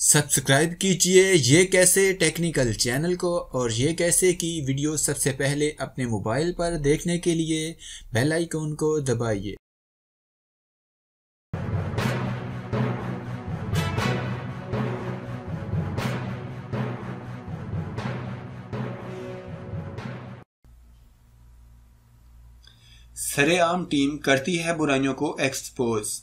Subscribe कीजिए ये कैसे टेक्निकल चैनल को और ये कैसे की वीडियो सबसे पहले अपने मोबाइल पर देखने के लिए बेल आइकन को दबाइए। सरेआम टीम करती है बुराइयों को एक्सपोज।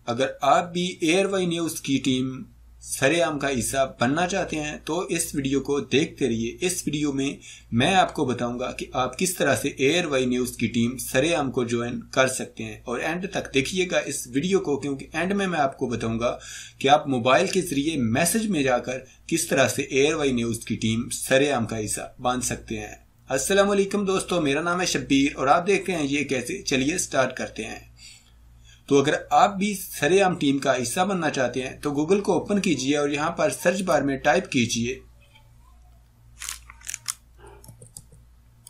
अगर आप भी एयरवाई न्यूज़ की टीम सरेआम का हिस्सा बनना चाहते हैं तो इस वीडियो को देखते रहिए। इस वीडियो में मैं आपको बताऊंगा कि आप किस तरह से एयरवाई न्यूज़ की टीम सरेआम को ज्वाइन कर सकते हैं और एंड तक देखिएगा इस वीडियो को, क्योंकि एंड में मैं आपको बताऊंगा कि आप मोबाइल के जरिए मैसेज में जाकर किस तरह से एयरवाई न्यूज़ की टीम सरेआम का हिस्सा बन सकते हैं। अस्सलाम वालेकुम दोस्तों, मेरा नाम है शब्बीर और आप देख रहे हैं ये कैसे। चलिए स्टार्ट करते हैं। तो अगर आप भी सरेआम टीम का हिस्सा बनना चाहते हैं तो गूगल को ओपन कीजिए और यहां पर सर्च बार में टाइप कीजिए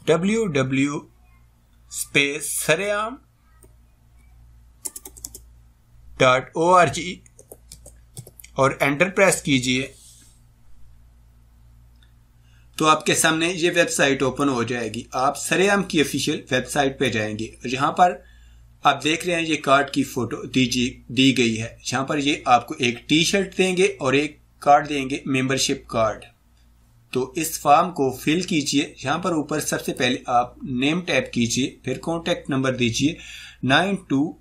www.saream.org और एंटर प्रेस कीजिए तो आपके सामने ये वेबसाइट ओपन हो जाएगी। आप सरेआम की ऑफिशियल वेबसाइट पे जाएंगे और यहाँ पर आप देख रहे हैं ये कार्ड की फोटो दी गई है। यहाँ पर ये आपको एक टी शर्ट देंगे और एक कार्ड देंगे, मेंबरशिप कार्ड। तो इस फॉर्म को फिल कीजिए। यहाँ पर ऊपर सबसे पहले आप नेम टाइप कीजिए, फिर कॉन्टैक्ट नंबर दीजिए 92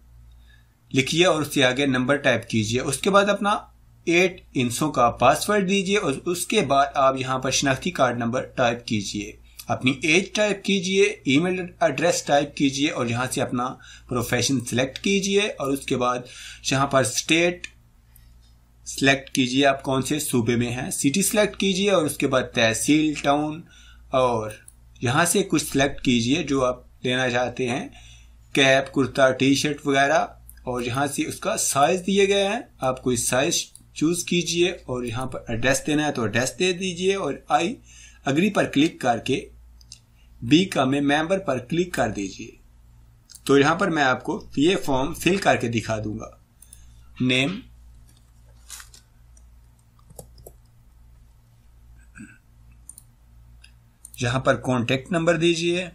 लिखिए और उससे आगे नंबर टाइप कीजिए। उसके बाद अपना 8 इंचों का पासवर्ड दीजिए और उसके बाद आप यहाँ पर शनाख्ती कार्ड नंबर टाइप कीजिए, अपनी एज टाइप कीजिए, ईमेल एड्रेस टाइप कीजिए और यहाँ से अपना प्रोफेशन सिलेक्ट कीजिए और उसके बाद यहाँ पर स्टेट सिलेक्ट कीजिए, आप कौन से सूबे में हैं, सिटी सिलेक्ट कीजिए और उसके बाद तहसील, टाउन और यहाँ से कुछ सिलेक्ट कीजिए जो आप लेना चाहते हैं, कैप, कुर्ता, टी शर्ट वगैरह। और यहाँ से उसका साइज दिए गए हैं, आप कोई साइज चूज कीजिए और यहाँ पर एड्रेस देना है तो एड्रेस दे दीजिए और आई अग्री पर क्लिक करके बी का में मेंबर पर क्लिक कर दीजिए। तो यहाँ पर मैं आपको ये फॉर्म फिल करके दिखा दूंगा। नेम, यहाँ पर कॉन्टेक्ट नंबर दीजिए,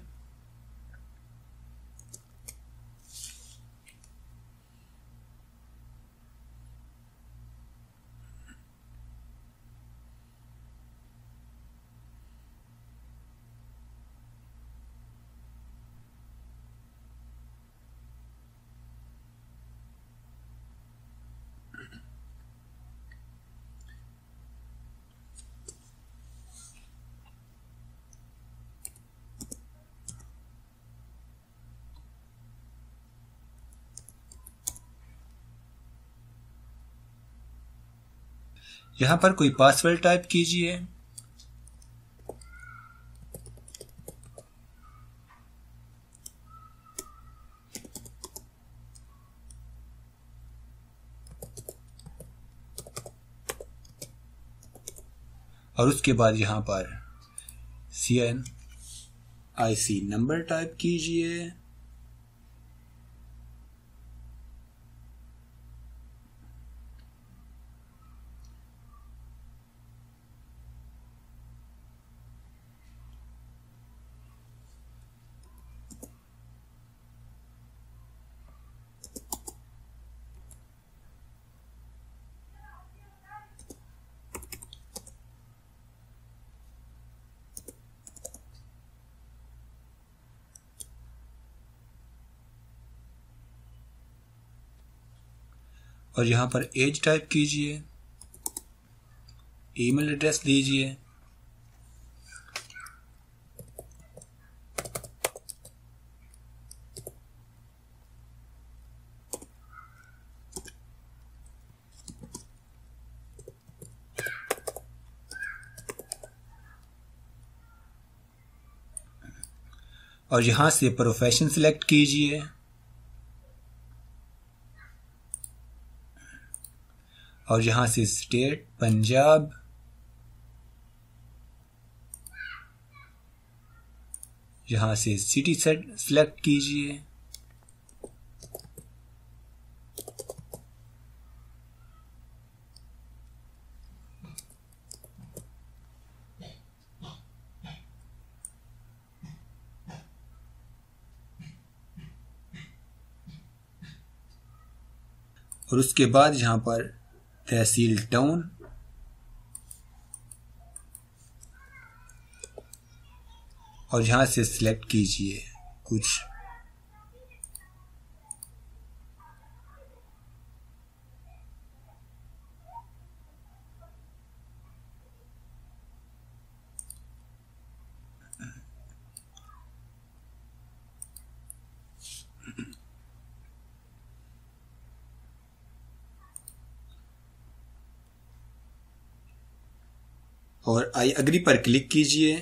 यहाँ पर कोई पासवर्ड टाइप कीजिए, और उसके बाद यहाँ पर CNIC नंबर टाइप कीजिए, और यहाँ पर एज टाइप कीजिए, ईमेल एड्रेस दीजिए, और यहाँ से प्रोफेशन सिलेक्ट कीजिए और यहाँ से स्टेट पंजाब, यहाँ से सिटी सेलेक्ट कीजिए और उसके बाद यहाँ पर तहसील टाउन और यहाँ से सिलेक्ट कीजिए कुछ और आई अग्री पर क्लिक कीजिए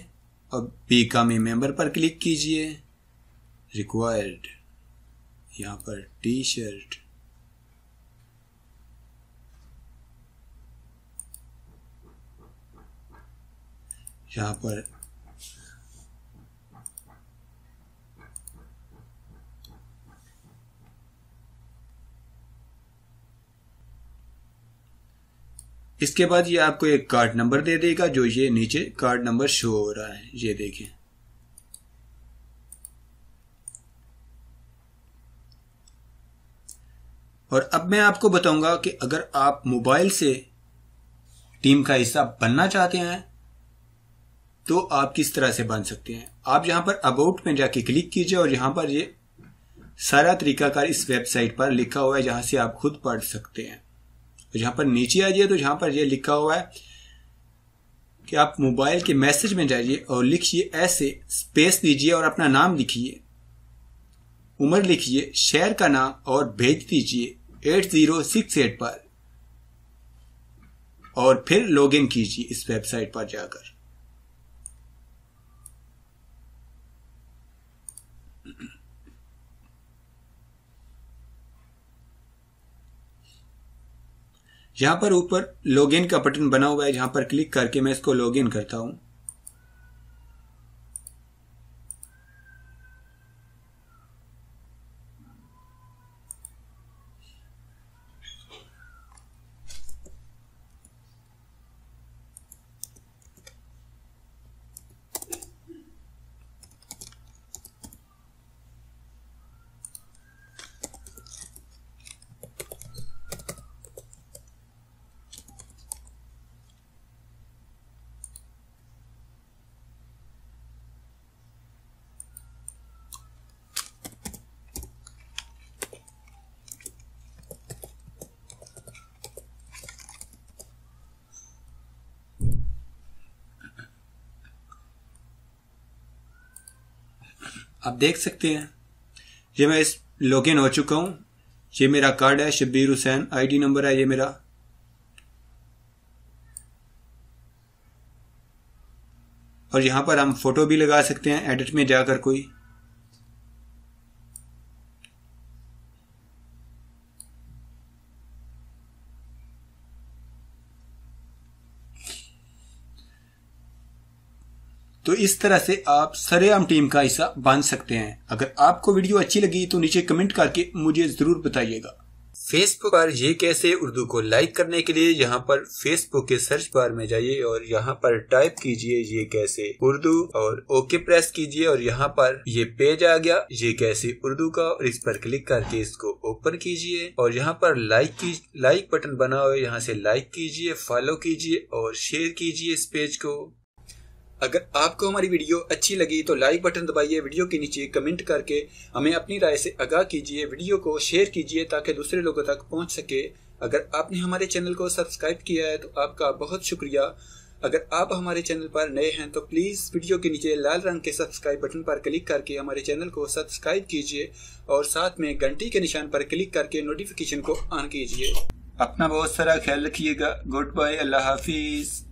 और बिकम ए मेंबर पर क्लिक कीजिए। रिक्वायर्ड यहाँ पर टी शर्ट, यहाँ पर इसके बाद ये आपको एक कार्ड नंबर दे देगा, जो ये नीचे कार्ड नंबर शो हो रहा है, ये देखें। और अब मैं आपको बताऊंगा कि अगर आप मोबाइल से टीम का हिस्सा बनना चाहते हैं तो आप किस तरह से बन सकते हैं। आप यहां पर अबाउट में जाके क्लिक कीजिए और यहां पर ये सारा तरीकाकार इस वेबसाइट पर लिखा हुआ है, जहां से आप खुद पढ़ सकते हैं। जहां पर नीचे आ जाइए तो जहां पर यह लिखा हुआ है कि आप मोबाइल के मैसेज में जाइए और लिखिए ऐसे, स्पेस दीजिए और अपना नाम लिखिए, उम्र लिखिए, शहर का नाम और भेज दीजिए 8068 पर और फिर लॉगिन कीजिए इस वेबसाइट पर जाकर। यहां पर ऊपर लॉगिन का बटन बना हुआ है, जहां पर क्लिक करके मैं इसको लॉगिन करता हूं। आप देख सकते हैं ये मैं इस लॉगिन हो चुका हूं। ये मेरा कार्ड है, शब्बीर हुसैन आईडी नंबर है ये मेरा। और यहां पर हम फोटो भी लगा सकते हैं एडिट में जाकर कोई। तो इस तरह से आप सरेआम टीम का हिस्सा बन सकते हैं। अगर आपको वीडियो अच्छी लगी तो नीचे कमेंट करके मुझे जरूर बताइएगा। फेसबुक पर ये कैसे उर्दू को लाइक करने के लिए यहाँ पर फेसबुक के सर्च बार में जाइए और यहाँ पर टाइप कीजिए ये कैसे उर्दू और ओके प्रेस कीजिए और यहाँ पर ये पेज आ गया ये कैसे उर्दू का, और इस पर क्लिक करके इसको ओपन कीजिए और यहाँ पर लाइक बटन बना हुआ है, यहाँ से लाइक कीजिए, फॉलो कीजिए और शेयर कीजिए इस पेज को। अगर आपको हमारी वीडियो अच्छी लगी तो लाइक बटन दबाइए, वीडियो के नीचे कमेंट करके हमें अपनी राय से आगाह कीजिए, वीडियो को शेयर कीजिए ताकि दूसरे लोगों तक पहुंच सके। अगर आपने हमारे चैनल को सब्सक्राइब किया है तो आपका बहुत शुक्रिया। अगर आप हमारे चैनल पर नए हैं तो प्लीज़ वीडियो के नीचे लाल रंग के सब्सक्राइब बटन पर क्लिक करके हमारे चैनल को सब्सक्राइब कीजिए और साथ में घंटी के निशान पर क्लिक करके नोटिफिकेशन को ऑन कीजिए। अपना बहुत सारा ख्याल रखिएगा। गुड बाय, अल्लाह हाफिज।